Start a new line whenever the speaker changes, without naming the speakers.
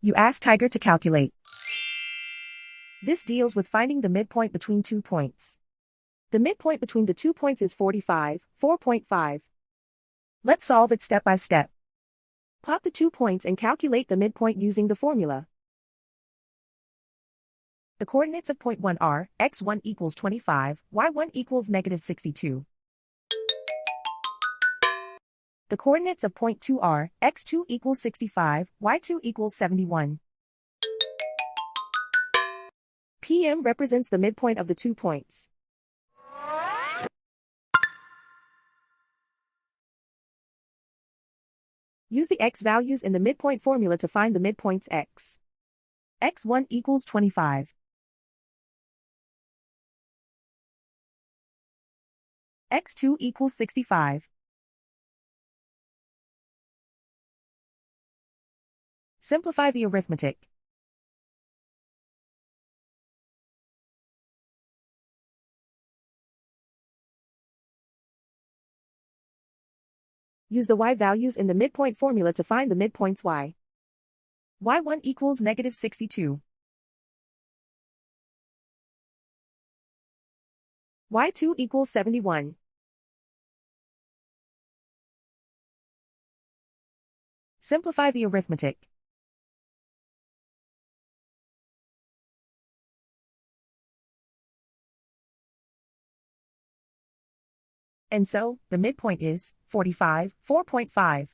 You ask Tiger to calculate. This deals with finding the midpoint between 2 points. The midpoint between the 2 points is 45, 4.5. Let's solve it step by step. Plot the 2 points and calculate the midpoint using the formula. The coordinates of point 1 are, x1 equals 25, y1 equals negative 62. The coordinates of point 2 are, x2 equals 65, y2 equals 71. PM represents the midpoint of the 2 points. Use the x values in the midpoint formula to find the midpoints x. x1 equals 25. x2 equals 65. Simplify the arithmetic. Use the y values in the midpoint formula to find the midpoints y. y1 equals negative 62. y2 equals 71. Simplify the arithmetic. And so, the midpoint is 45, 4.5.